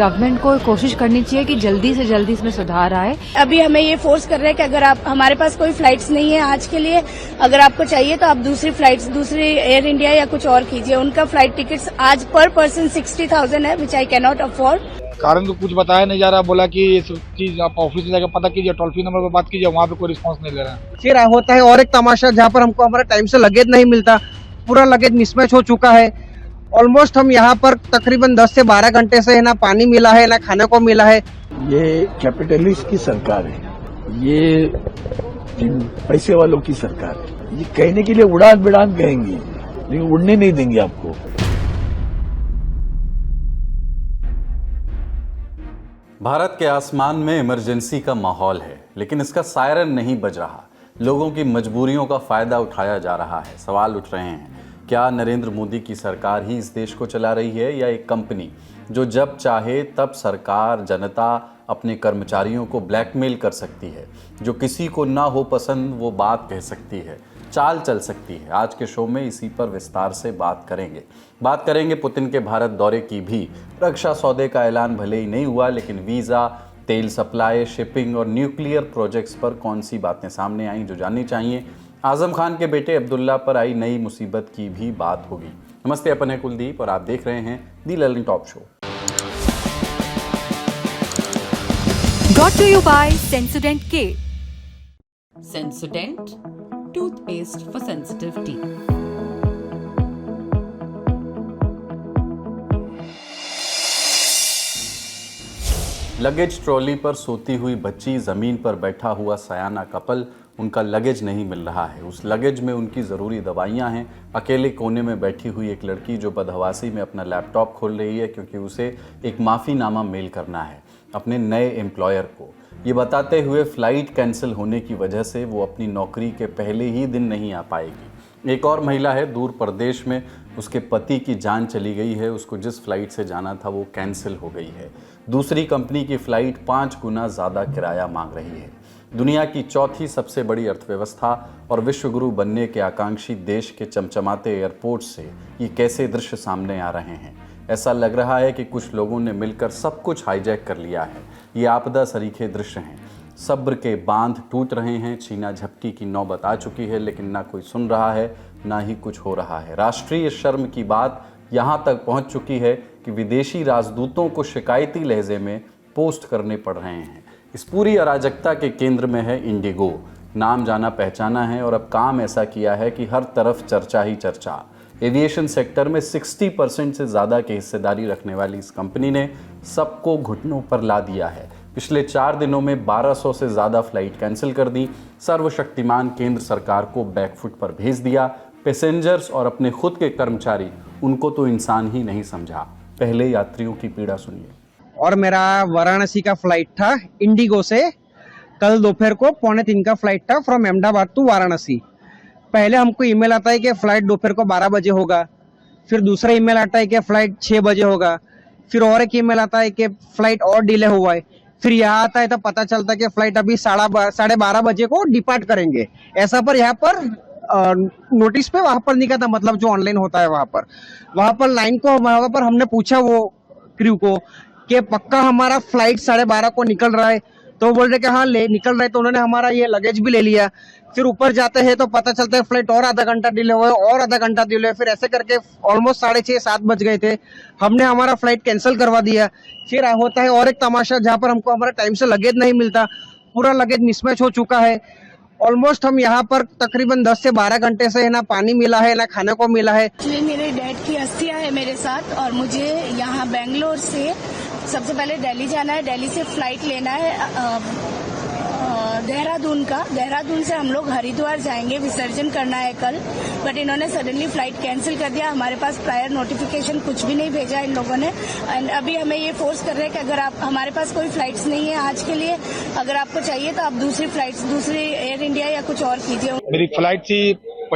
Government को कोशिश करनी चाहिए कि जल्दी से जल्दी इसमें सुधार आए। अभी हमें ये फोर्स कर रहे हैं कि अगर आप हमारे पास कोई फ्लाइट्स नहीं है आज के लिए, अगर आपको चाहिए तो आप दूसरी फ्लाइट्स, दूसरी एयर इंडिया या कुछ और कीजिए। उनका फ्लाइट टिकट्स आज पर पर्सन 60,000 है, विच आई कैन नॉट अफोर्ड। कारण तो कुछ बताया नहीं जा रहा, बोला कि ये सब चीज आप ऑफिस में जाकर पता कीजिए, टोल फ्री नंबर पर बात कीजिए, वहाँ पे कोई रिस्पांस नहीं ले रहा है। फिर होता है और एक तमाशा जहाँ पर हमको हमारा टाइम से लगेज नहीं मिलता, पूरा लगेज मिसमैच हो चुका है। ऑलमोस्ट हम यहाँ पर तकरीबन 10 से 12 घंटे से ना पानी मिला है ना खाने को मिला है। ये कैपिटलिस्ट की सरकार है, ये पैसे वालों की सरकार है। ये कहने के लिए उड़ान बिड़ान कहेंगे लेकिन उड़ने नहीं देंगे आपको। भारत के आसमान में इमरजेंसी का माहौल है, लेकिन इसका सायरन नहीं बज रहा। लोगों की मजबूरियों का फायदा उठाया जा रहा है। सवाल उठ रहे हैं, क्या नरेंद्र मोदी की सरकार ही इस देश को चला रही है या एक कंपनी जो जब चाहे तब सरकार, जनता, अपने कर्मचारियों को ब्लैकमेल कर सकती है, जो किसी को ना हो पसंद वो बात कह सकती है, चाल चल सकती है। आज के शो में इसी पर विस्तार से बात करेंगे पुतिन के भारत दौरे की भी। रक्षा सौदे का ऐलान भले ही नहीं हुआ, लेकिन वीज़ा, तेल सप्लाई, शिपिंग और न्यूक्लियर प्रोजेक्ट्स पर कौन सी बातें सामने आई जो जाननी चाहिए। आजम खान के बेटे अब्दुल्ला पर आई नई मुसीबत की भी बात होगी। नमस्ते, अपन है कुलदीप और आप देख रहे हैं दी learning top show. Brought to you by Sensodyne K. Sensodyne, toothpaste for sensitive teeth. Luggage trolley पर सोती हुई बच्ची, ज़मीन पर बैठा हुआ सयाना कपल, उनका लगेज नहीं मिल रहा है। उस लगेज में उनकी ज़रूरी दवाइयाँ हैं। अकेले कोने में बैठी हुई एक लड़की जो बदहवासी में अपना लैपटॉप खोल रही है क्योंकि उसे एक माफ़ीनामा मेल करना है अपने नए एम्प्लॉयर को, ये बताते हुए फ़्लाइट कैंसिल होने की वजह से वो अपनी नौकरी के पहले ही दिन नहीं आ पाएगी। एक और महिला है दूर प्रदेश में, उसके पति की जान चली गई है। उसको जिस फ्लाइट से जाना था वो कैंसिल हो गई है। दूसरी कंपनी की फ़्लाइट 5 गुना ज़्यादा किराया मांग रही है। दुनिया की चौथी सबसे बड़ी अर्थव्यवस्था और विश्वगुरु बनने के आकांक्षी देश के चमचमाते एयरपोर्ट से ये कैसे दृश्य सामने आ रहे हैं। ऐसा लग रहा है कि कुछ लोगों ने मिलकर सब कुछ हाईजैक कर लिया है। ये आपदा सरीखे दृश्य हैं। सब्र के बांध टूट रहे हैं। छीना झपटी की नौबत आ चुकी है, लेकिन ना कोई सुन रहा है, ना ही कुछ हो रहा है। राष्ट्रीय शर्म की बात यहाँ तक पहुँच चुकी है कि विदेशी राजदूतों को शिकायती लहजे में पोस्ट करने पड़ रहे हैं। इस पूरी अराजकता के केंद्र में है इंडिगो। नाम जाना पहचाना है और अब काम ऐसा किया है कि हर तरफ चर्चा ही चर्चा। एविएशन सेक्टर में 60% से ज़्यादा की हिस्सेदारी रखने वाली इस कंपनी ने सबको घुटनों पर ला दिया है। पिछले 4 दिनों में 1200 से ज़्यादा फ्लाइट कैंसिल कर दी। सर्वशक्तिमान केंद्र सरकार को बैकफुट पर भेज दिया। पैसेंजर्स और अपने खुद के कर्मचारी, उनको तो इंसान ही नहीं समझा। पहले यात्रियों की पीड़ा सुनिए। और मेरा वाराणसी का फ्लाइट था इंडिगो से, कल दोपहर को 2:45 का फ्लाइट था फ्रॉम अहमदाबाद टू वाराणसी। पहले हमको ईमेल आता है कि फ्लाइट दोपहर को 12 बजे होगा, फिर दूसरा ईमेल आता है कि फ्लाइट 6 बजे होगा, फिर और एक ईमेल आता है कि फ्लाइट और डिले हुआ है, फिर यहाँ आता है तो पता चलता है कि फ्लाइट अभी 12:30 बजे को डिपार्ट करेंगे। ऐसा पर यहाँ पर नोटिस पे वहां पर निकला था, मतलब जो ऑनलाइन होता है वहां पर लाइन को वहां पर हमने पूछा वो क्रू को कि पक्का हमारा फ्लाइट 12:30 को निकल रहा है, तो बोल रहे कि हाँ निकल रहा है। तो उन्होंने हमारा ये लगेज भी ले लिया। फिर ऊपर जाते हैं तो पता चलता है फ्लाइट और आधा घंटा डिले हुआ है, और आधा घंटा डिले हुआ है। फिर ऐसे करके ऑलमोस्ट 6:30-7 बज गए थे। हमने हमारा फ्लाइट कैंसिल करवा दिया। फिर होता है और एक तमाशा जहाँ पर हमको हमारा टाइम से लगेज नहीं मिलता, पूरा लगेज मिसमैच हो चुका है। ऑलमोस्ट हम यहाँ पर तकरीबन 10 से 12 घंटे से ना पानी मिला है ना खाने को मिला है। एक्चुअली मेरे डैड की अस्थियां है मेरे साथ और मुझे यहाँ बेंगलोर से सबसे पहले दिल्ली जाना है। दिल्ली से फ्लाइट लेना है देहरादून से हम लोग हरिद्वार जाएंगे, विसर्जन करना है कल। बट इन्होंने सडनली फ्लाइट कैंसिल कर दिया। हमारे पास प्रायर नोटिफिकेशन कुछ भी नहीं भेजा इन लोगों ने। एंड अभी हमें ये फोर्स कर रहे हैं कि अगर आप हमारे पास कोई फ्लाइट्स नहीं है आज के लिए, अगर आपको चाहिए तो आप दूसरी फ्लाइट्स, दूसरी एयर इंडिया या कुछ और कीजिए। मेरी फ्लाइट थी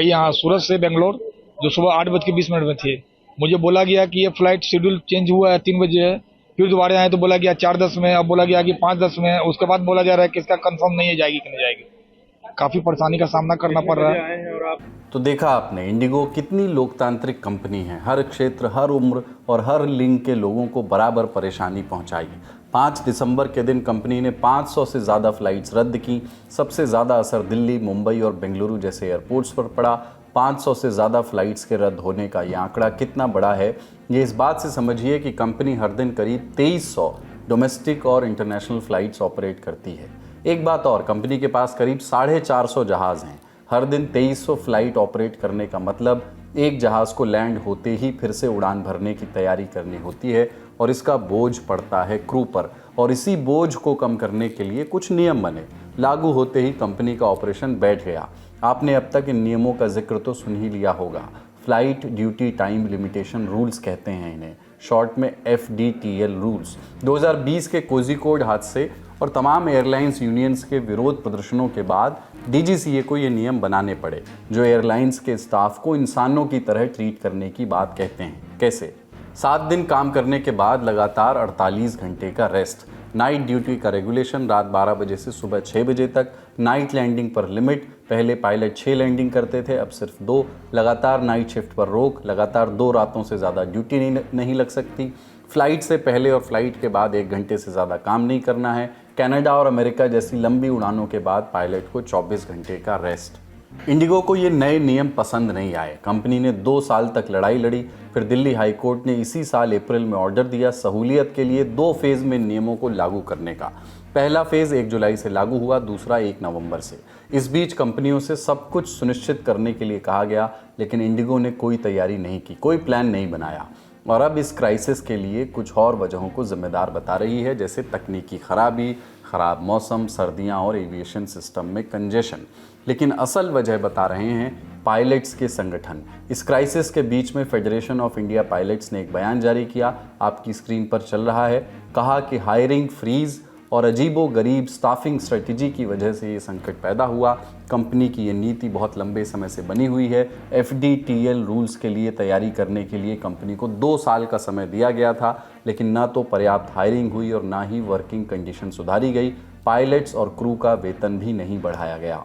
यहाँ सूरत से बेंगलोर, जो सुबह 8:20 में थी। मुझे बोला गया कि ये फ्लाइट शेड्यूल चेंज हुआ है, 3 बजे है। फिर दोबारा आए तो बोला गया 4:10 में, अब बोला गया कि 5:10 में। उसके बाद बोला जा रहा है कि इसका कंफर्म नहीं है, जाएगी कि नहीं जाएगी। काफी परेशानी का सामना करना पड़ रहा है। तो देखा आपने इंडिगो कितनी लोकतांत्रिक कंपनी है। हर क्षेत्र, हर उम्र और हर लिंग के लोगों को बराबर परेशानी पहुंचाई। 5 दिसंबर के दिन कंपनी ने 500 से ज़्यादा फ्लाइट्स रद्द की। सबसे ज़्यादा असर दिल्ली, मुंबई और बेंगलुरु जैसे एयरपोर्ट्स पर पड़ा। 500 से ज़्यादा फ्लाइट्स के रद्द होने का ये आंकड़ा कितना बड़ा है, ये इस बात से समझिए कि कंपनी हर दिन करीब 2300 डोमेस्टिक और इंटरनेशनल फ्लाइट्स ऑपरेट करती है। एक बात और, कंपनी के पास करीब 450 जहाज़ हैं। हर दिन 2300 फ्लाइट ऑपरेट करने का मतलब एक जहाज़ को लैंड होते ही फिर से उड़ान भरने की तैयारी करनी होती है और इसका बोझ पड़ता है क्रू पर। और इसी बोझ को कम करने के लिए कुछ नियम बने। लागू होते ही कंपनी का ऑपरेशन बैठ गया। आपने अब तक इन नियमों का जिक्र तो सुन ही लिया होगा। Flight duty time limitation rules कहते हैं इन्हें, शॉर्ट में FDTL रूल्स। 2020 के कोझिकोड हादसे और तमाम एयरलाइंस यूनियंस के विरोध प्रदर्शनों के बाद DGCA को ये नियम बनाने पड़े, जो एयरलाइंस के स्टाफ को इंसानों की तरह ट्रीट करने की बात कहते हैं। कैसे? 7 दिन काम करने के बाद लगातार 48 घंटे का रेस्ट, नाइट ड्यूटी का रेगुलेशन, रात 12 बजे से सुबह 6 बजे तक, नाइट लैंडिंग पर लिमिट, पहले पायलट 6 लैंडिंग करते थे, अब सिर्फ 2, लगातार नाइट शिफ्ट पर रोक, लगातार 2 रातों से ज़्यादा ड्यूटी नहीं लग सकती, फ्लाइट से पहले और फ्लाइट के बाद 1 घंटे से ज़्यादा काम नहीं करना है, कनाडा और अमेरिका जैसी लंबी उड़ानों के बाद पायलट को 24 घंटे का रेस्ट। इंडिगो को ये नए नियम पसंद नहीं आए। कंपनी ने 2 साल तक लड़ाई लड़ी, फिर दिल्ली हाई कोर्ट ने इसी साल अप्रैल में ऑर्डर दिया सहूलियत के लिए 2 फेज़ में नियमों को लागू करने का। पहला फेज़ 1 जुलाई से लागू हुआ, दूसरा 1 नवंबर से। इस बीच कंपनियों से सब कुछ सुनिश्चित करने के लिए कहा गया, लेकिन इंडिगो ने कोई तैयारी नहीं की, कोई प्लान नहीं बनाया और अब इस क्राइसिस के लिए कुछ और वजहों को जिम्मेदार बता रही है, जैसे तकनीकी खराबी, ख़राब मौसम, सर्दियां और एविएशन सिस्टम में कंजेशन। लेकिन असल वजह बता रहे हैं पायलट्स के संगठन। इस क्राइसिस के बीच में फेडरेशन ऑफ इंडिया पायलट्स ने एक बयान जारी किया, आपकी स्क्रीन पर चल रहा है। कहा कि हायरिंग फ्रीज और अजीबोगरीब स्टाफिंग स्ट्रेटजी की वजह से ये संकट पैदा हुआ। कंपनी की ये नीति बहुत लंबे समय से बनी हुई है। FDTL रूल्स के लिए तैयारी करने के लिए कंपनी को 2 साल का समय दिया गया था, लेकिन ना तो पर्याप्त हायरिंग हुई और ना ही वर्किंग कंडीशन सुधारी गई। पायलट्स और क्रू का वेतन भी नहीं बढ़ाया गया।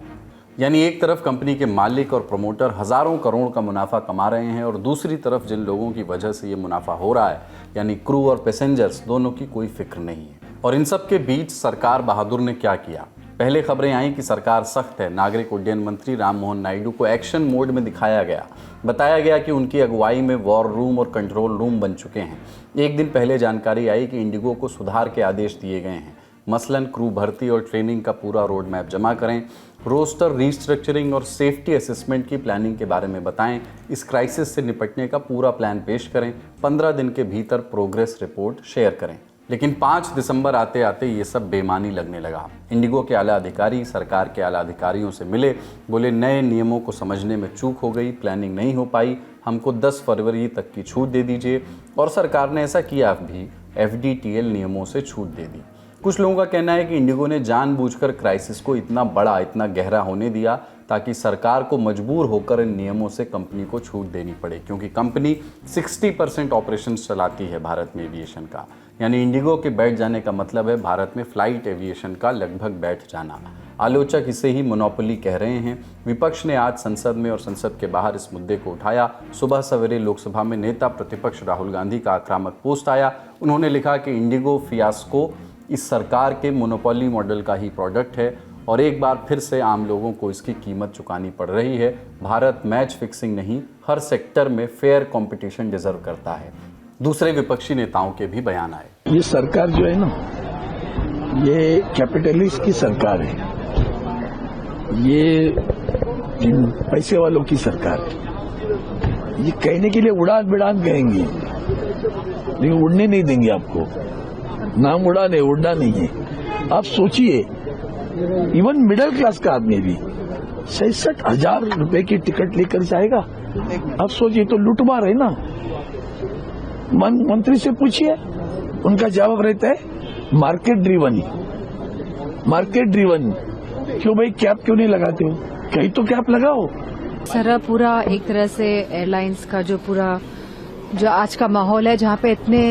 यानी एक तरफ कंपनी के मालिक और प्रमोटर हज़ारों करोड़ का मुनाफा कमा रहे हैं और दूसरी तरफ जिन लोगों की वजह से ये मुनाफा हो रहा है, यानी क्रू और पैसेंजर्स, दोनों की कोई फिक्र नहीं है। और इन सब के बीच सरकार बहादुर ने क्या किया? पहले खबरें आई कि सरकार सख्त है। नागरिक उड्डयन मंत्री राम मोहन नायडू को एक्शन मोड में दिखाया गया। बताया गया कि उनकी अगुवाई में वॉर रूम और कंट्रोल रूम बन चुके हैं। एक दिन पहले जानकारी आई कि इंडिगो को सुधार के आदेश दिए गए हैं। मसलन क्रू भर्ती और ट्रेनिंग का पूरा रोड मैप जमा करें, रोस्टर रीस्ट्रक्चरिंग और सेफ्टी असेसमेंट की प्लानिंग के बारे में बताएं, इस क्राइसिस से निपटने का पूरा प्लान पेश करें, 15 दिन के भीतर प्रोग्रेस रिपोर्ट शेयर करें। लेकिन 5 दिसंबर आते आते ये सब बेमानी लगने लगा। इंडिगो के आला अधिकारी सरकार के आला अधिकारियों से मिले, बोले नए नियमों को समझने में चूक हो गई, प्लानिंग नहीं हो पाई, हमको 10 फरवरी तक की छूट दे दीजिए। और सरकार ने ऐसा किया भी, FDTL नियमों से छूट दे दी। कुछ लोगों का कहना है कि इंडिगो ने जानबूझकर क्राइसिस को इतना बड़ा, इतना गहरा होने दिया ताकि सरकार को मजबूर होकर इन नियमों से कंपनी को छूट देनी पड़े, क्योंकि कंपनी 60% ऑपरेशंस चलाती है भारत में एविएशन का। यानी इंडिगो के बैठ जाने का मतलब है भारत में फ्लाइट एविएशन का लगभग बैठ जाना। आलोचक इसे ही मोनोपोली कह रहे हैं। विपक्ष ने आज संसद में और संसद के बाहर इस मुद्दे को उठाया। सुबह सवेरे लोकसभा में नेता प्रतिपक्ष राहुल गांधी का आक्रामक पोस्ट आया। उन्होंने लिखा कि इंडिगो फियास्को इस सरकार के मोनोपोली मॉडल का ही प्रोडक्ट है और एक बार फिर से आम लोगों को इसकी कीमत चुकानी पड़ रही है। भारत मैच फिक्सिंग नहीं, हर सेक्टर में फेयर कंपटीशन डिजर्व करता है। दूसरे विपक्षी नेताओं के भी बयान आए। ये सरकार जो है ना, ये कैपिटलिस्ट की सरकार है, ये पैसे वालों की सरकार है। ये कहने के लिए उड़ान बिड़ान कहेंगे, लेकिन उड़ने नहीं देंगे आपको। नाम उड़ान है, उड़ना नहीं है। आप सोचिए, इवन मिडिल क्लास का आदमी भी 66,000 रुपए की टिकट लेकर जाएगा। आप सोचिए, तो लूटमार है ना। मंत्री से पूछिए, उनका जवाब रहता है मार्केट ड्रिवन। मार्केट ड्रिवन क्यों भाई? कैप क्यों नहीं लगाते हो? कहीं तो कैप लगाओ। सारा पूरा एक तरह से एयरलाइंस का जो पूरा जो आज का माहौल है जहाँ पे इतने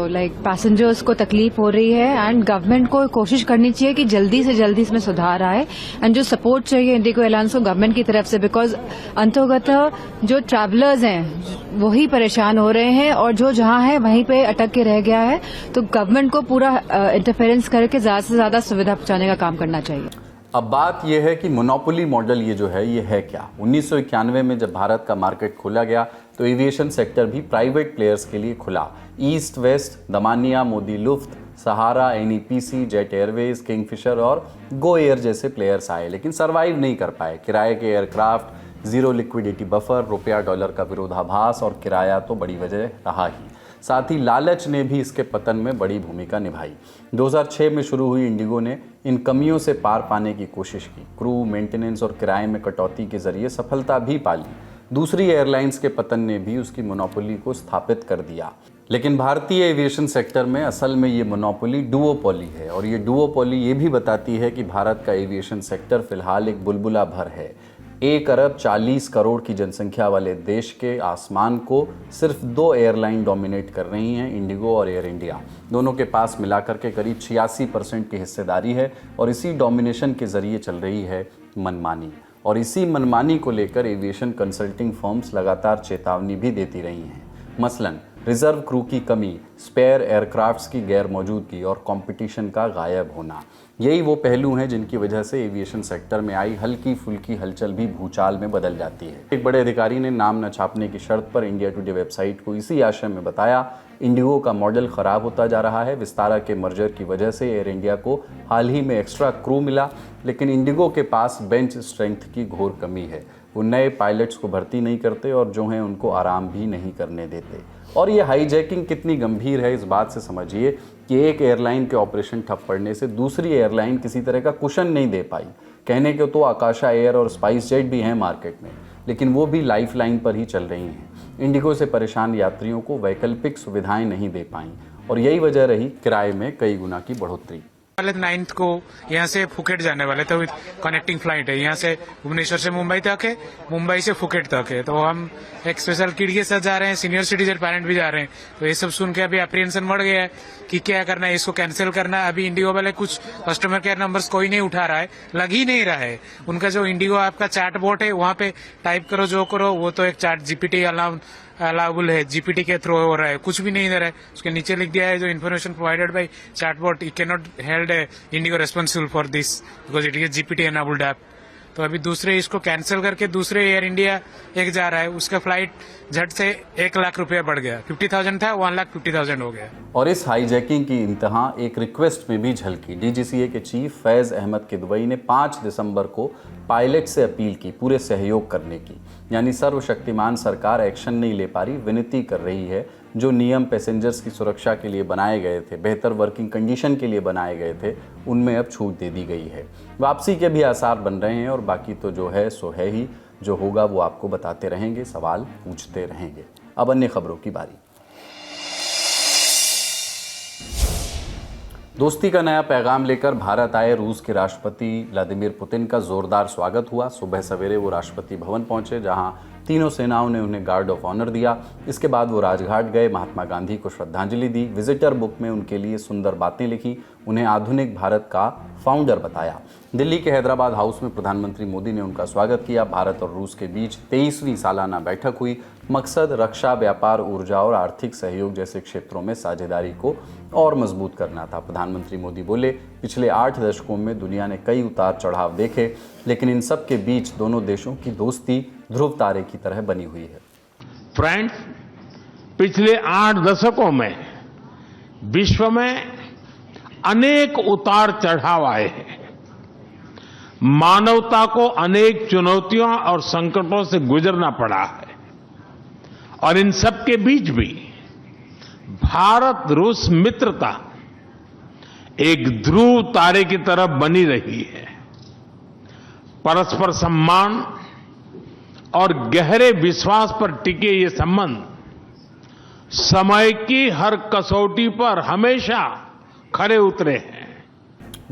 लाइक पैसेंजर्स को तकलीफ हो रही है एंड गवर्नमेंट को कोशिश करनी चाहिए कि जल्दी से जल्दी इसमें सुधार आए एंड जो सपोर्ट चाहिए इंडिगो एयरलाइंस को गवर्नमेंट की तरफ से, बिकॉज अंतर्गत जो ट्रैवलर्स हैं वही परेशान हो रहे हैं और जो जहाँ है वहीं पे अटक के रह गया है। तो गवर्नमेंट को पूरा इंटरफेरेंस करके ज्यादा से ज्यादा सुविधा पहुंचाने का काम करना चाहिए। अब बात यह है कि मोनोपोली मॉडल ये जो है ये है क्या। 1991 में जब भारत का मार्केट खोला गया तो एविएशन सेक्टर भी प्राइवेट प्लेयर्स के लिए खुला। ईस्ट वेस्ट, दमानिया, मोदी लुफ्त, सहारा, एनईपीसी, जेट एयरवेज, किंगफिशर और गो एयर जैसे प्लेयर्स आए, लेकिन सरवाइव नहीं कर पाए। किराए के एयरक्राफ्ट, जीरो लिक्विडिटी बफर, रुपया डॉलर का विरोधाभास और किराया तो बड़ी वजह रहा ही। साथ ही लालच ने भी इसके पतन में बड़ी भूमिका निभाई। 2006 में शुरू हुई इंडिगो ने इन कमियों से पार पाने की कोशिश की। क्रू, मेंटेनेंस और किराए में कटौती के जरिए सफलता भी पाली। दूसरी एयरलाइंस के पतन ने भी उसकी मोनोपोली को स्थापित कर दिया। लेकिन भारतीय एविएशन सेक्टर में असल में ये मोनोपोली डुओपोली है, और ये डुओपोली ये भी बताती है कि भारत का एविएशन सेक्टर फिलहाल एक बुलबुला भर है। 1 अरब 40 करोड़ की जनसंख्या वाले देश के आसमान को सिर्फ 2 एयरलाइन डोमिनेट कर रही हैं, इंडिगो और एयर इंडिया। दोनों के पास मिलाकर के करीब 86% की हिस्सेदारी है और इसी डोमिनेशन के जरिए चल रही है मनमानी। और इसी मनमानी को लेकर एविएशन कंसल्टिंग फर्म्स लगातार चेतावनी भी देती रही हैं। मसलन रिजर्व क्रू की कमी, स्पेयर एयरक्राफ्ट्स की गैर मौजूदगी और कंपटीशन का गायब होना, यही वो पहलू हैं जिनकी वजह से एविएशन सेक्टर में आई हल्की फुल्की हलचल भी भूचाल में बदल जाती है। एक बड़े अधिकारी ने नाम न छापने की शर्त पर इंडिया टुडे वेबसाइट को इसी आशय में बताया, इंडिगो का मॉडल खराब होता जा रहा है। विस्तारा के मर्जर की वजह से एयर इंडिया को हाल ही में एक्स्ट्रा क्रू मिला, लेकिन इंडिगो के पास बेंच स्ट्रेंथ की घोर कमी है। वो नए पायलट्स को भर्ती नहीं करते और जो हैं उनको आराम भी नहीं करने देते। और ये हाईजैकिंग कितनी गंभीर है इस बात से समझिए कि एक एयरलाइन के ऑपरेशन ठप पड़ने से दूसरी एयरलाइन किसी तरह का कुशन नहीं दे पाई। कहने के तो आकाशा एयर और स्पाइस जेट भी हैं मार्केट में, लेकिन वो भी लाइफ लाइन पर ही चल रही हैं। इंडिगो से परेशान यात्रियों को वैकल्पिक सुविधाएं नहीं दे पाईं और यही वजह रही किराए में कई गुना की बढ़ोतरी। वाले 9 को यहाँ से फुकेट जाने वाले, तो कनेक्टिंग फ्लाइट है यहाँ से भुवनेश्वर से मुंबई तक है, मुंबई से फुकेट तक है। तो हम एक स्पेशल किट के साथ जा रहे हैं, सीनियर सिटीजन पेरेंट भी जा रहे हैं। तो ये सब सुन के अभी अप्रीहेंशन बढ़ गया है कि क्या करना है, इसको कैंसिल करना है। अभी इंडिगो वाले कुछ कस्टमर केयर नंबर्स कोई नहीं उठा रहा है, लग ही नहीं रहा है। उनका जो इंडिगो आपका चैट बोट है वहाँ पे टाइप करो जो करो, वो तो एक चैट जीपीटी अलाउबल है, जीपीटी के थ्रू हो रहा है, कुछ भी नहीं दे रहा है। उसके नीचे लिख दिया है जो information provided by chatbot, it can not held Indigo responsible for this because it is GPT enabled app. तो अभी दूसरे इसको कैंसिल करके दूसरे एयर इंडिया एक जा रहा है, उसका फ्लाइट झट से 1 लाख रुपया बढ़ गया। 50,000 था, 1,50,000 हो गया। और इस हाईजैकिंग की इंतहा एक रिक्वेस्ट में भी झलकी। डीजीसीए के चीफ फैज अहमद किदवई ने 5 दिसंबर को पायलट से अपील की पूरे सहयोग करने की। यानी सर्वशक्तिमान सरकार एक्शन नहीं ले पा रही, विनती कर रही है। जो नियम पैसेंजर्स की सुरक्षा के लिए बनाए गए थे, बेहतर वर्किंग कंडीशन के लिए बनाए गए थे, उनमें अब छूट दे दी गई है। वापसी के भी आसार बन रहे हैं और बाकी तो जो है सो है ही। जो होगा वो आपको बताते रहेंगे, सवाल पूछते रहेंगे। अब अन्य खबरों की बारी। दोस्ती का नया पैगाम लेकर भारत आए रूस के राष्ट्रपति व्लादिमीर पुतिन का जोरदार स्वागत हुआ। सुबह सवेरे वो राष्ट्रपति भवन पहुंचे, जहां तीनों सेनाओं ने उन्हें गार्ड ऑफ ऑनर दिया। इसके बाद वो राजघाट गए, महात्मा गांधी को श्रद्धांजलि दी, विजिटर बुक में उनके लिए सुंदर बातें लिखी, उन्हें आधुनिक भारत का फाउंडर बताया। दिल्ली के हैदराबाद हाउस में प्रधानमंत्री मोदी ने उनका स्वागत किया। भारत और रूस के बीच 23वीं सालाना बैठक हुई। मकसद रक्षा, व्यापार, ऊर्जा और आर्थिक सहयोग जैसे क्षेत्रों में साझेदारी को और मजबूत करना था। प्रधानमंत्री मोदी बोले, पिछले 8 दशकों में दुनिया ने कई उतार चढ़ाव देखे, लेकिन इन सब के बीच दोनों देशों की दोस्ती ध्रुव तारे की तरह बनी हुई है। फ्रेंड्स, पिछले 8 दशकों में विश्व में अनेक उतार चढ़ाव आए हैं। मानवता को अनेक चुनौतियों और संकटों से गुजरना पड़ा है और इन सब के बीच भी भारत रूस मित्रता एक ध्रुव तारे की तरह बनी रही है। परस्पर सम्मान और गहरे विश्वास पर टिके ये संबंध समय की हर कसौटी पर हमेशा खरे उतरे हैं।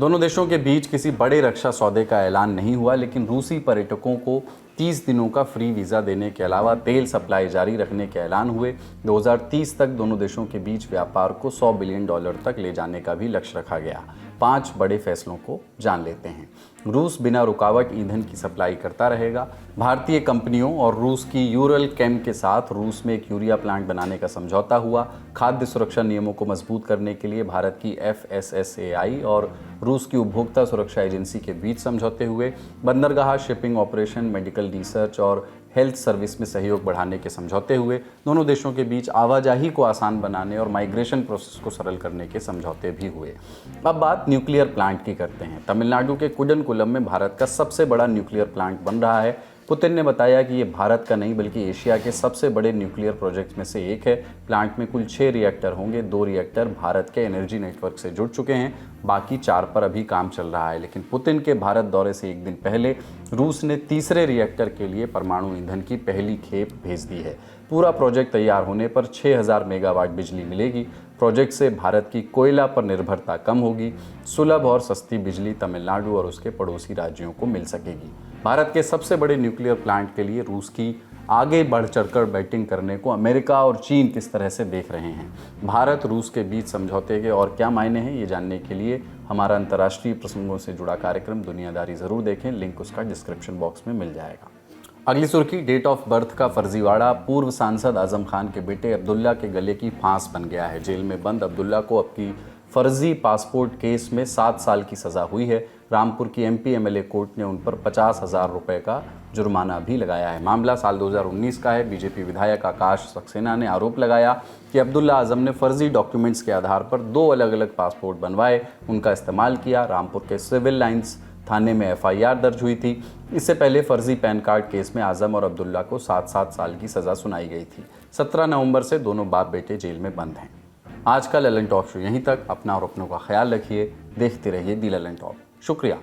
दोनों देशों के बीच किसी बड़े रक्षा सौदे का ऐलान नहीं हुआ, लेकिन रूसी पर्यटकों को 30 दिनों का फ्री वीज़ा देने के अलावा तेल सप्लाई जारी रखने के ऐलान हुए। 2030 तक दोनों देशों के बीच व्यापार को $100 बिलियन तक ले जाने का भी लक्ष्य रखा गया। 5 बड़े फैसलों को जान लेते हैं। रूस बिना रुकावट ईंधन की सप्लाई करता रहेगा। भारतीय कंपनियों और रूस की यूरल केम के साथ रूस में एक यूरिया प्लांट बनाने का समझौता हुआ। खाद्य सुरक्षा नियमों को मजबूत करने के लिए भारत की FSSAI और रूस की उपभोक्ता सुरक्षा एजेंसी के बीच समझौते हुए। बंदरगाह, शिपिंग ऑपरेशन, मेडिकल रिसर्च और हेल्थ सर्विस में सहयोग बढ़ाने के समझौते हुए। दोनों देशों के बीच आवाजाही को आसान बनाने और माइग्रेशन प्रोसेस को सरल करने के समझौते भी हुए। अब बात न्यूक्लियर प्लांट की करते हैं। तमिलनाडु के कुडनकुलम में भारत का सबसे बड़ा न्यूक्लियर प्लांट बन रहा है। पुतिन ने बताया कि ये भारत का नहीं बल्कि एशिया के सबसे बड़े न्यूक्लियर प्रोजेक्ट में से एक है। प्लांट में कुल 6 रिएक्टर होंगे। 2 रिएक्टर भारत के एनर्जी नेटवर्क से जुड़ चुके हैं, बाकी 4 पर अभी काम चल रहा है। लेकिन पुतिन के भारत दौरे से एक दिन पहले रूस ने तीसरे रिएक्टर के लिए परमाणु ईंधन की पहली खेप भेज दी है। पूरा प्रोजेक्ट तैयार होने पर 6000 मेगावाट बिजली मिलेगी। प्रोजेक्ट से भारत की कोयला पर निर्भरता कम होगी। सुलभ और सस्ती बिजली तमिलनाडु और उसके पड़ोसी राज्यों को मिल सकेगी। भारत के सबसे बड़े न्यूक्लियर प्लांट के लिए रूस की आगे बढ़ चढ़कर बैटिंग करने को अमेरिका और चीन किस तरह से देख रहे हैं। भारत रूस के बीच समझौते के और क्या मायने हैं, ये जानने के लिए हमारा अंतर्राष्ट्रीय प्रसंगों से जुड़ा कार्यक्रम दुनियादारी ज़रूर देखें। लिंक उसका डिस्क्रिप्शन बॉक्स में मिल जाएगा। अगली सुर्खी, डेट ऑफ बर्थ का फर्जीवाड़ा। पूर्व सांसद आजम खान के बेटे अब्दुल्ला के गले की फांस बन गया है। जेल में बंद अब्दुल्ला को अब की फर्जी पासपोर्ट केस में 7 साल की सज़ा हुई है। रामपुर की MP MLA कोर्ट ने उन पर 50,000 रुपये का जुर्माना भी लगाया है। मामला साल 2019 का है। बीजेपी विधायक आकाश सक्सेना ने आरोप लगाया कि अब्दुल्ला आजम ने फर्जी डॉक्यूमेंट्स के आधार पर 2 अलग अलग पासपोर्ट बनवाए, उनका इस्तेमाल किया। रामपुर के सिविल लाइन्स थाने में FIR दर्ज हुई थी। इससे पहले फर्जी पैन कार्ड केस में आजम और अब्दुल्ला को 7-7 साल की सज़ा सुनाई गई थी। 17 नवंबर से दोनों बाप बेटे जेल में बंद हैं। आज का ललन टॉप शो यहीं तक। अपना और अपनों का ख्याल रखिए। देखते रहिए दी ललन टॉप। शुक्रिया।